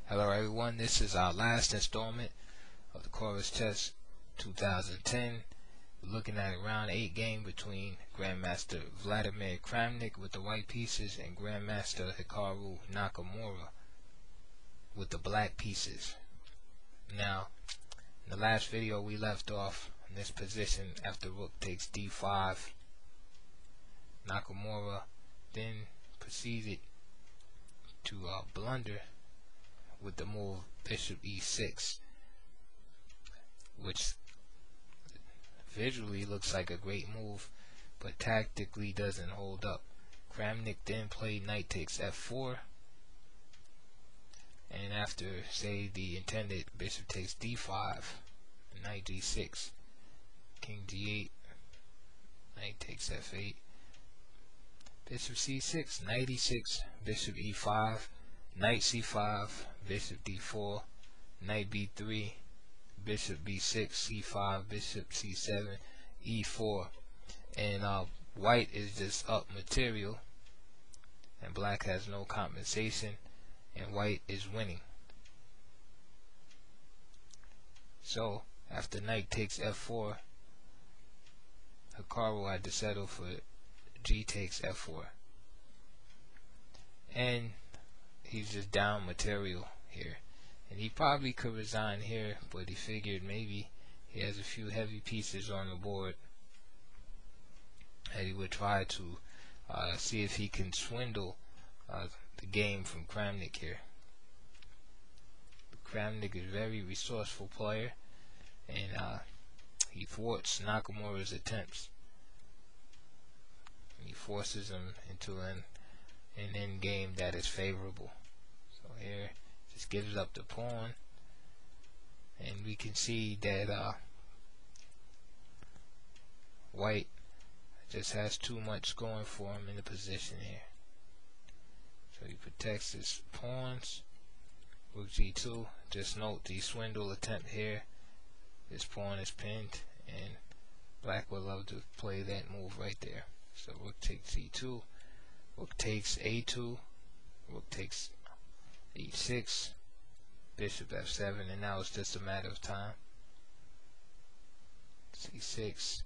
Hello everyone, this is our last installment of the Corus Chess 2010. We're looking at a round 8 game between Grandmaster V.Kramnik with the white pieces and Grandmaster H.Nakamura with the black pieces. Now, in the last video we left off in this position after rook takes d5. Nakamura then proceeded to blunder with the move bishop e6, which visually looks like a great move, but tactically doesn't hold up. Kramnik then played knight takes f4, and after, say, the intended bishop takes d5, knight g6, king g8, knight takes f8, bishop c6, knight e6, bishop e5, knight c5, bishop d4, knight b3, bishop b6, c5, bishop c7, e4, and white is just up material, and black has no compensation, and white is winning. So after knight takes f4, Hikaru had to settle for g takes f4, and he's just down material here, and he probably could resign here, but he figured maybe he has a few heavy pieces on the board and he would try to see if he can swindle the game from Kramnik here. Kramnik is a very resourceful player, and he thwarts Nakamura's attempts. He forces him into an end game that is favorable. So here, just gives up the pawn, and we can see that white just has too much going for him in the position here. So he protects his pawns. Rook g2. Just note the swindle attempt here. This pawn is pinned, and black would love to play that move right there. So rook takes c2. Rook takes a2, rook takes e6, bishop f7, and now it's just a matter of time. c6.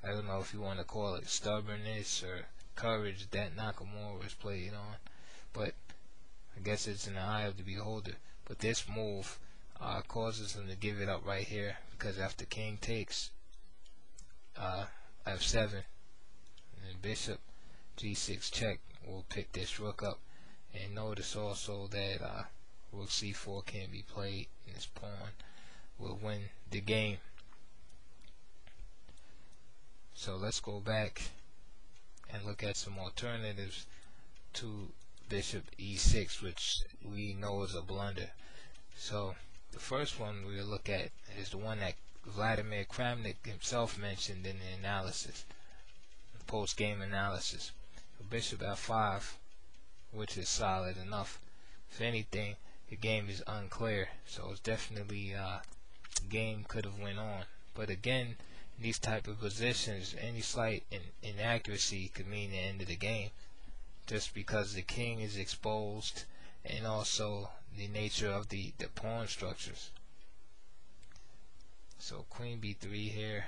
I don't know if you want to call it stubbornness or courage that Nakamura is playing on, but I guess it's in the eye of the beholder. But this move causes him to give it up right here, because after king takes f7 and bishop g6 check will pick this rook up. And notice also that rook c4 can be played, and this pawn will win the game. So let's go back and look at some alternatives to bishop e6, which we know is a blunder. So the first one we'll look at is the one that Vladimir Kramnik himself mentioned in the analysis, the post-game analysis. Bishop f5, which is solid enough. If anything, the game is unclear, so it's definitely the game could have went on. But again, in these type of positions, any slight inaccuracy could mean the end of the game, just because the king is exposed, and also the nature of the pawn structures. So queen b3 here,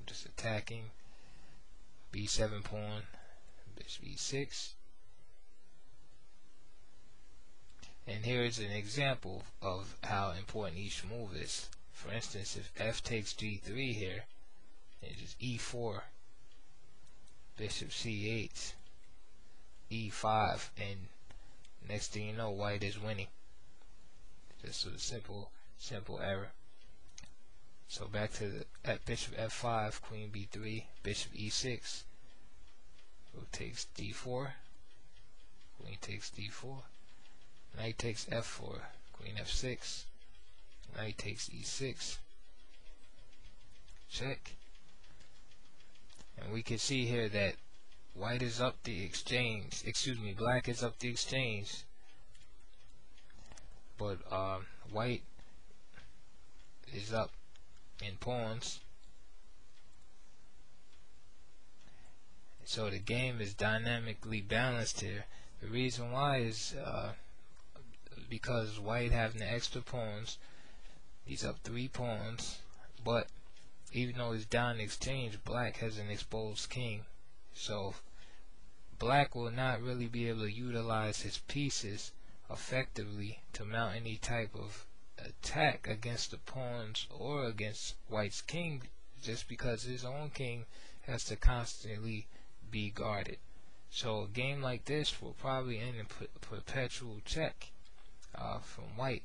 just attacking. b7 pawn, bishop e6, and here is an example of how important each move is. For instance, if f takes g3 here, it's just e4, bishop c8, e5, and next thing you know, white is winning. Just a simple error. So back to the bishop f5, queen b3, bishop e6, rook takes d4, queen takes d4, knight takes f4, queen f6, knight takes e6, check. And we can see here that white is up the exchange, black is up the exchange, but white is up in pawns. So the game is dynamically balanced here. The reason why is because white having the extra pawns, he's up 3 pawns, but even though he's down in exchange, black has an exposed king, so black will not really be able to utilize his pieces effectively to mount any type of attack against the pawns or against white's king, just because his own king has to constantly be guarded. So a game like this will probably end in perpetual check from white.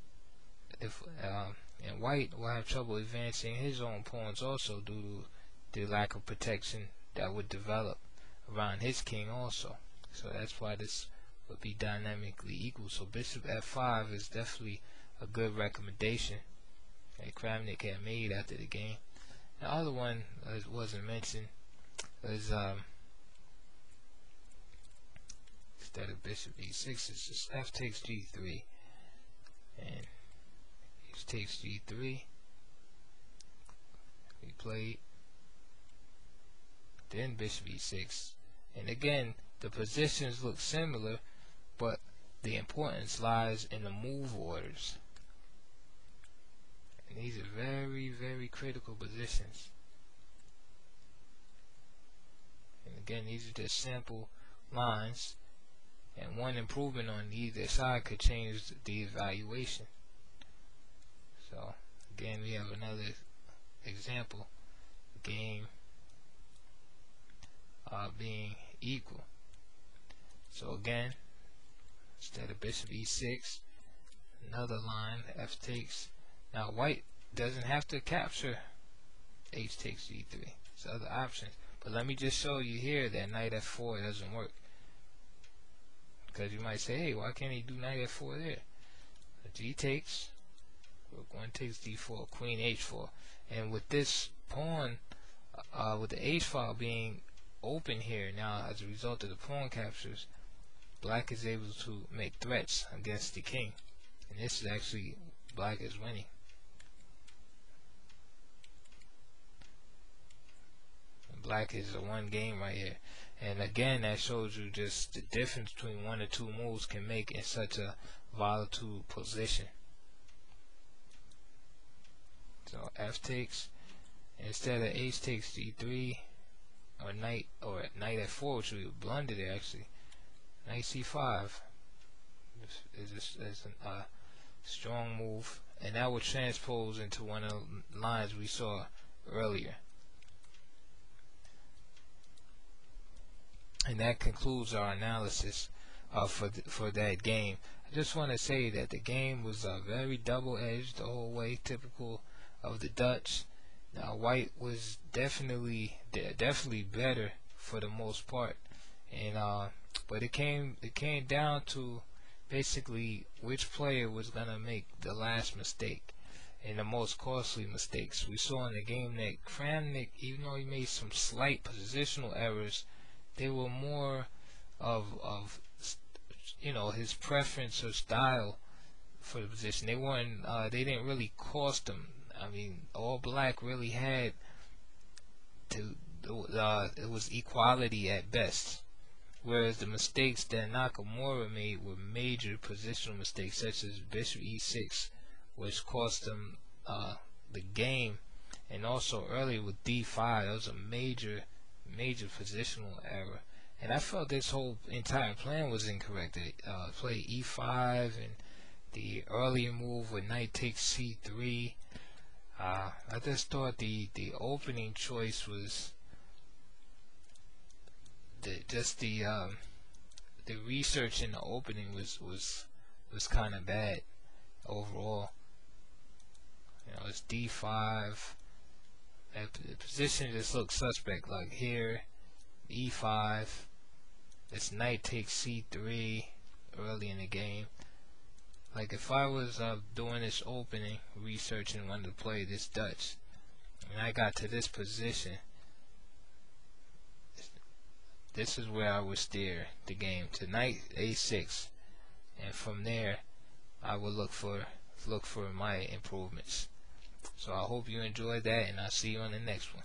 And white will have trouble advancing his own pawns also due to the lack of protection that would develop around his king also. So that's why this would be dynamically equal. So bishop f5 is definitely a good recommendation that Kramnik had made after the game. The other one wasn't mentioned was instead of bishop e6, it's just f takes g3, and h takes g3. We played, then bishop e6, and again the positions look similar, but the importance lies in the move orders, and these are very, very critical positions. And again, these are just sample lines, and one improvement on either side could change the evaluation. So again, we have another example, game being equal. So again, instead of bishop e6, another line, f takes. Now white doesn't have to capture h takes g3. There's other options, but let me just show you here that knight f4 doesn't work. Because you might say, hey, why can't he do knight f4 there? G takes, rook 1 takes d4, queen h4, and with this pawn, with the h file being open here now as a result of the pawn captures, black is able to make threats against the king, and this is actually black is winning. Black is a one game right here, and again that shows you just the difference between 1 or 2 moves can make in such a volatile position. So f takes, instead of h takes g3 or knight f4, which we blundered there actually, knight c5 is a strong move, and that will transpose into one of the lines we saw earlier. And that concludes our analysis for that game. I just want to say that the game was very double-edged the whole way, typical of the Dutch. Now white was definitely better for the most part, and but it came down to basically which player was gonna make the last mistake and the most costly mistakes. We saw in the game that Kramnik, even though he made some slight positional errors, they were more of his preference or style for the position. They weren't they didn't really cost him. I mean, all black really had to it was equality at best, whereas the mistakes that Nakamura made were major positional mistakes, such as bishop e6, which cost him the game, and also earlier with d5, that was a major positional error. And I felt this whole entire plan was incorrect. They played e5 and the earlier move with knight takes c3. I just thought the opening choice was the research in the opening was kind of bad overall. It's d5. The position just looks suspect. Like here, e5. This knight takes c3 early in the game. Like if I was doing this opening, researching when to play this Dutch, and I got to this position, this is where I would steer the game to knight a6, and from there I would look for my improvements. So I hope you enjoyed that, and I'll see you on the next one.